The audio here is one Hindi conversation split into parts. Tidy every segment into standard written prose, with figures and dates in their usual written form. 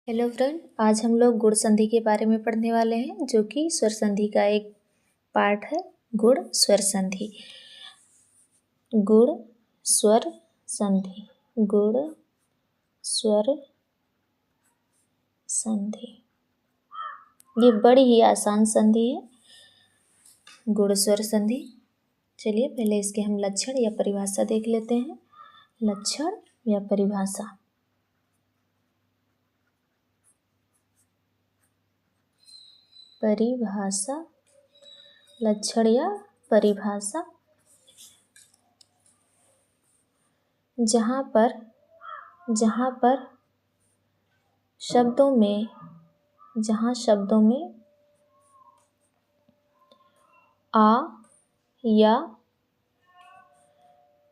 हेलो फ्रेंड, आज हम लोग गुण संधि के बारे में पढ़ने वाले हैं, जो कि स्वर संधि का एक पार्ट है। गुण स्वर संधि। गुण स्वर संधि। गुण स्वर संधि ये बड़ी ही आसान संधि है, गुण स्वर संधि। चलिए पहले इसके हम लक्षण या परिभाषा देख लेते हैं। लक्षण या परिभाषा। परिभाषा, लक्षण या परिभाषा। जहाँ पर शब्दों में आ या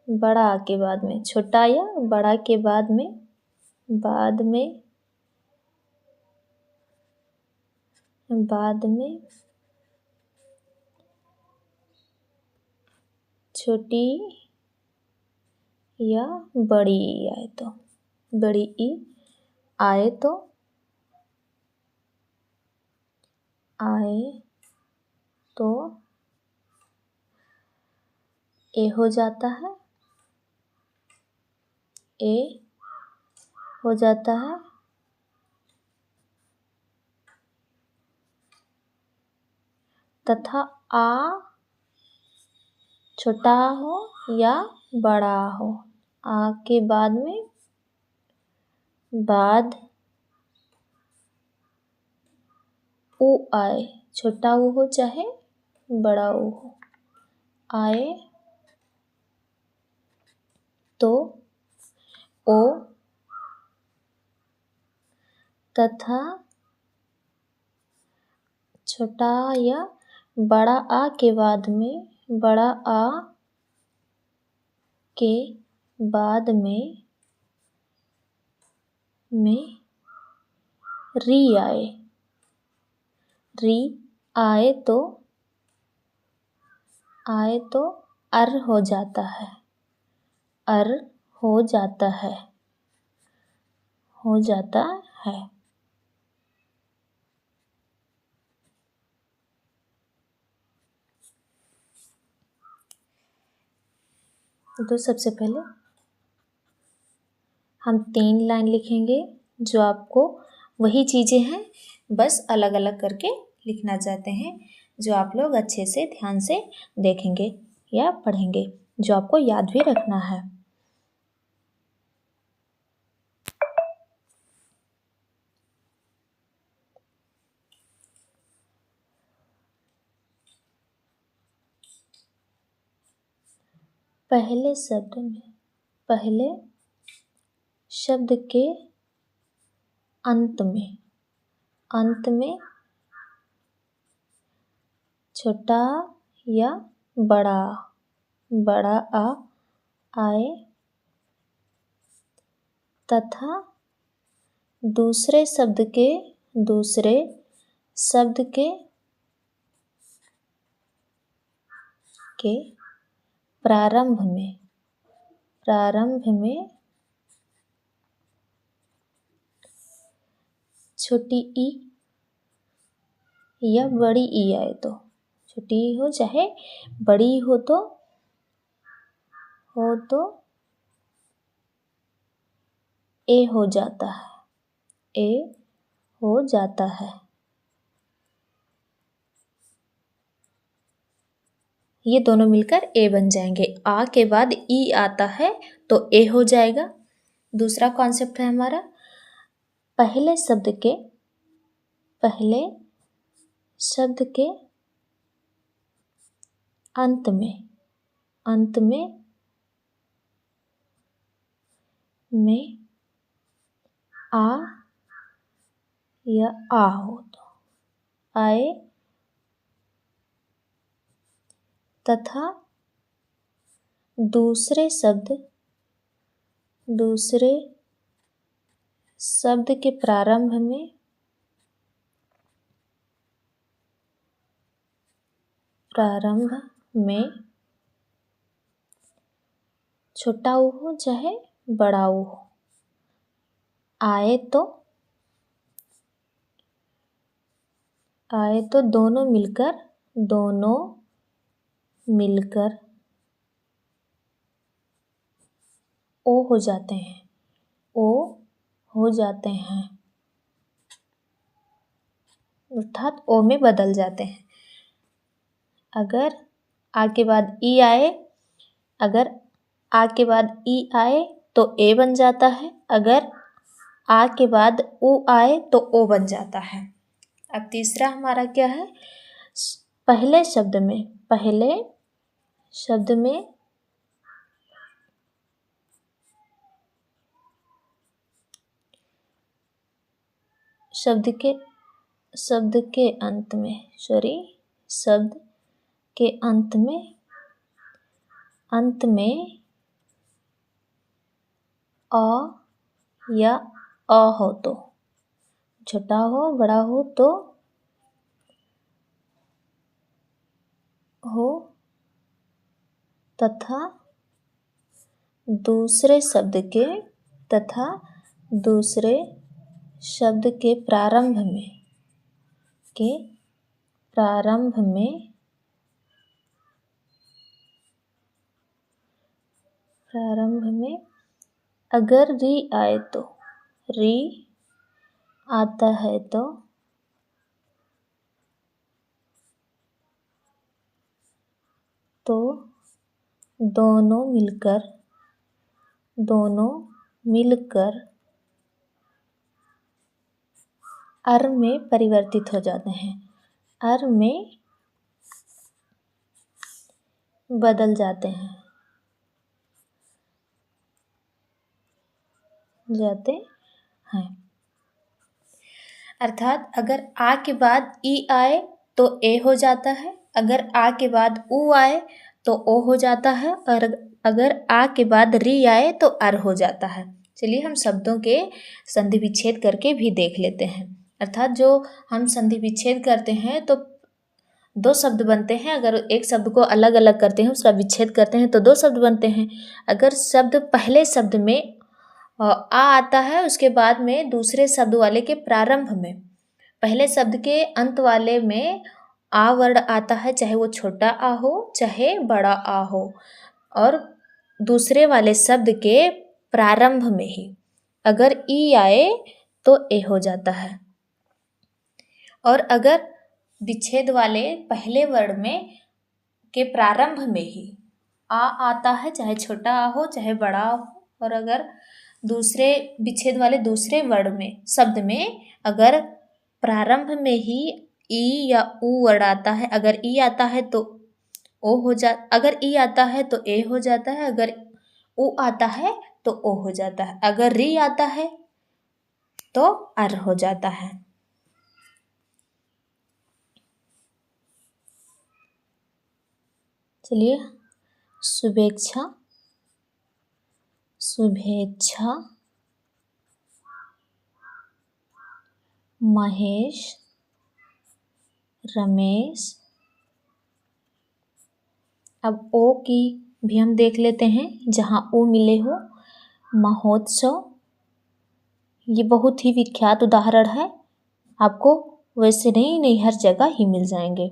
बड़ा आ के बाद में, छोटा या बड़ा के बाद में छोटी या बड़ी ई आए तो, बड़ी ई आए तो ए हो जाता है। तथा आ छोटा हो या बड़ा हो, आ के बाद में उ आए, छोटा उ हो चाहे बड़ा उ हो, आए तो ओ। तथा छोटा या बड़ा आ के बाद में री आए। तो अर हो जाता है। तो सबसे पहले हम 3 लाइन लिखेंगे, जो आपको वही चीज़ें हैं, बस अलग अलग करके लिखना चाहते हैं, जो आप लोग अच्छे से ध्यान से देखेंगे या पढ़ेंगे, जो आपको याद भी रखना है। पहले शब्द के अंत में छोटा या बड़ा आ आए, तथा दूसरे शब्द के प्रारंभ में छोटी ई या बड़ी ई आए तो, छोटी ई हो चाहे बड़ी हो तो ए हो जाता है। ये दोनों मिलकर ए बन जाएंगे। आ के बाद ई आता है तो ए हो जाएगा। दूसरा कॉन्सेप्ट है हमारा, पहले शब्द के अंत में आ या आ हो तो आए, तथा दूसरे शब्द के प्रारंभ में छोटा ऊ हो चाहे बड़ा ऊ हो, आए तो आए तो दोनों मिलकर ओ हो जाते हैं, ओ हो जाते हैं, अर्थात ओ में बदल जाते हैं। अगर आ के बाद ई आए, अगर आ के बाद ई आए तो ए बन जाता है, अगर आ के बाद उ आए तो ओ बन जाता है। अब तीसरा हमारा क्या है, पहले शब्द में शब्द के अंत में अ या अ हो तो, छोटा हो बड़ा हो तो हो, तथा दूसरे शब्द के प्रारंभ में अगर री आए तो, री आता है तो दोनों मिलकर अर में परिवर्तित हो जाते हैं, अर में बदल जाते हैं, अर्थात अगर आ के बाद ई आए तो ए हो जाता है, अगर आ के बाद उ आए तो ओ हो जाता है, और अगर आ के बाद री आए तो अर हो जाता है। चलिए हम शब्दों के संधि विच्छेद करके भी देख लेते हैं। अर्थात जो हम संधि विच्छेद करते हैं तो दो शब्द बनते हैं, अगर एक शब्द को अलग अलग करते हैं, उसका विच्छेद करते हैं तो दो शब्द बनते हैं। अगर शब्द पहले शब्द में आ आता है, उसके बाद में दूसरे शब्द वाले के प्रारंभ में, पहले शब्द के अंत वाले में आ वर्ड आता है, चाहे वो छोटा आ हो चाहे बड़ा आ हो, और दूसरे वाले शब्द के प्रारंभ में ही अगर ई आए तो ए हो जाता है, और अगर विच्छेद वाले पहले वर्ड में के प्रारंभ में ही आ आता है, चाहे छोटा आ हो चाहे बड़ा आ हो, और अगर दूसरे विच्छेद वाले दूसरे वर्ड में शब्द में अगर प्रारंभ में ही ई या उ वर्ड आता है, अगर ई आता है तो ओ हो जा अगर ई आता है तो ए हो जाता है, अगर उ आता है तो ओ हो जाता है, अगर री आता है तो अर हो जाता है। चलिए शुभेच्छा, महेश, रमेश। अब ओ की भी हम देख लेते हैं, जहाँ ओ मिले हो, महोत्सव, ये बहुत ही विख्यात उदाहरण है, आपको वैसे नहीं हर जगह ही मिल जाएंगे।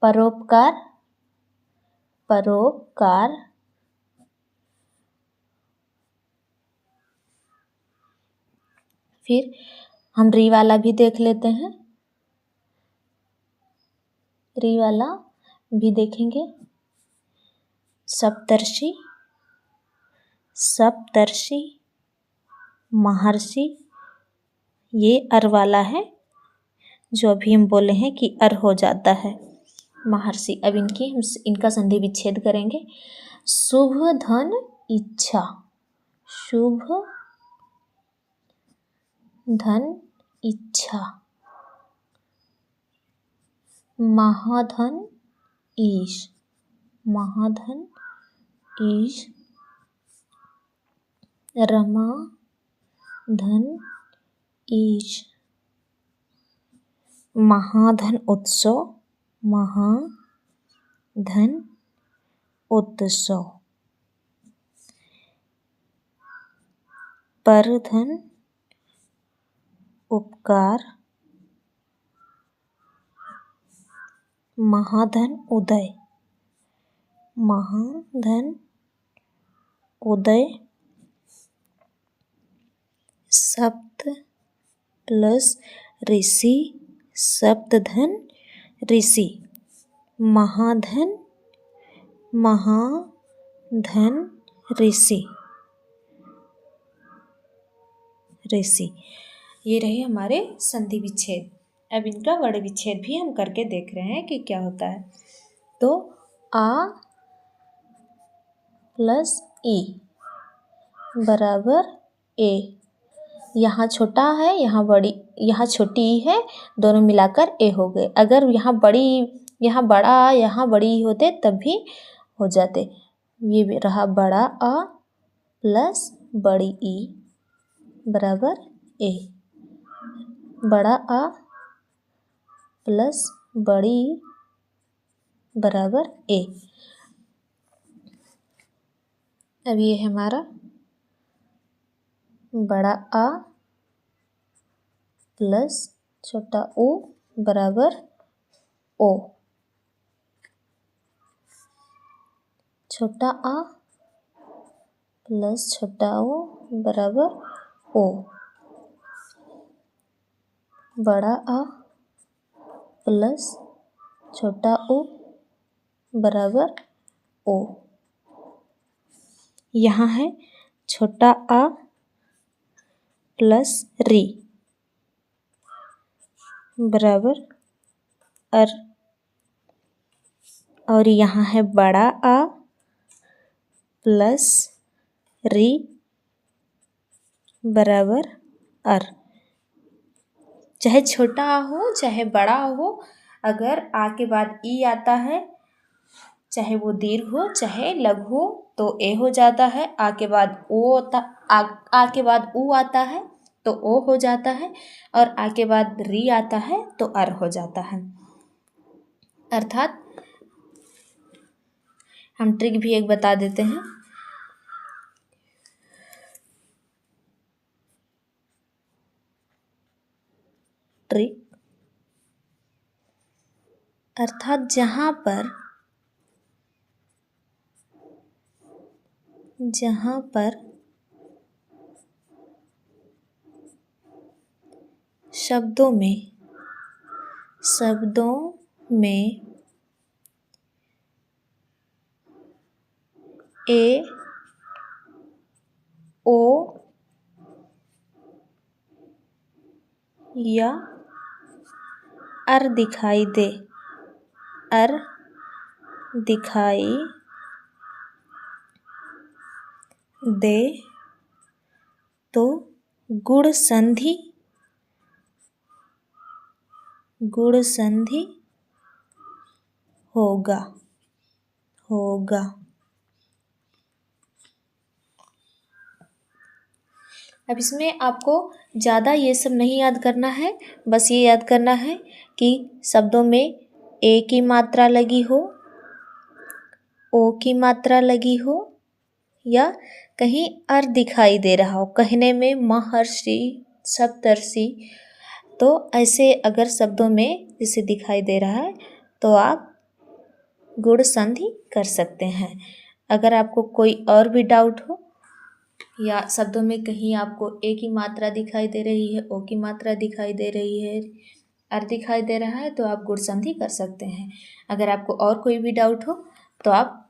परोपकार, फिर हम री वाला भी देख लेते हैं, री वाला भी देखेंगे, सप्तर्षि, महर्षि, ये अर वाला है, जो अभी हम बोले हैं कि अर हो जाता है, महर्षि। अब इनका संधि विच्छेद करेंगे। शुभ धन इच्छा, शुभ धन इच्छा, महाधन ईश, रमा धन ईश, महाधन उत्सव, परधन उपकार, महाधन उदय, महाधन उदय। सप्त प्लस ऋषि, सप्तधन ऋषि। महाधन, महाधन ऋषि, ऋषि। ये रहे हमारे संधि विच्छेद। अब इनका वर्ण विच्छेद भी हम करके देख रहे हैं कि क्या होता है। तो आ प्लस ई बराबर ए। यहाँ छोटा है, यहाँ बड़ी, यहाँ छोटी ई है, दोनों मिलाकर ए हो गए। अगर यहाँ बड़ा यहाँ बड़ी होते तब भी हो जाते। ये रहा बड़ा आ प्लस बड़ी ई बराबर ए। बड़ा आ प्लस बड़ी ई बराबर ए। अब ये है हमारा बड़ा आ प्लस छोटा ओ बराबर ओ। छोटा आ प्लस छोटा ओ बराबर ओ। बड़ा आ प्लस छोटा ओ बराबर ओ। यहाँ है छोटा आ प्लस री बराबर अर। और यहाँ है बड़ा आ प्लस री बराबर अर। चाहे छोटा आ हो चाहे बड़ा हो, अगर आ के बाद ई आता है, चाहे वो दीर्घ हो चाहे लघु हो, तो ए हो जाता है। आ के बाद आ के बाद ऊ आता है तो ओ हो जाता है, और आ के बाद री आता है तो अर हो जाता है। अर्थात हम ट्रिक भी एक बता देते हैं। ट्रिक अर्थात जहाँ पर शब्दों में ए ओ या अर दिखाई दे तो गुण संधि होगा। अब इसमें आपको ज़्यादा ये सब नहीं याद करना है, बस ये याद करना है कि शब्दों में ए की मात्रा लगी हो, ओ की मात्रा लगी हो, या कहीं अर दिखाई दे रहा हो, कहने में महर्षि सप्तर्षि। तो ऐसे अगर शब्दों में जैसे दिखाई दे रहा है तो आप गुण संधि कर सकते हैं। अगर आपको कोई और भी डाउट हो, या शब्दों में कहीं आपको ए की मात्रा दिखाई दे रही है, ओ की मात्रा दिखाई दे रही है, अर दिखाई दे रहा है, तो आप गुण संधि कर सकते हैं। अगर आपको और कोई भी डाउट हो तो आप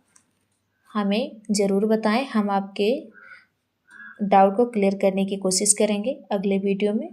हमें ज़रूर बताएं, हम आपके डाउट को क्लियर करने की कोशिश करेंगे अगले वीडियो में।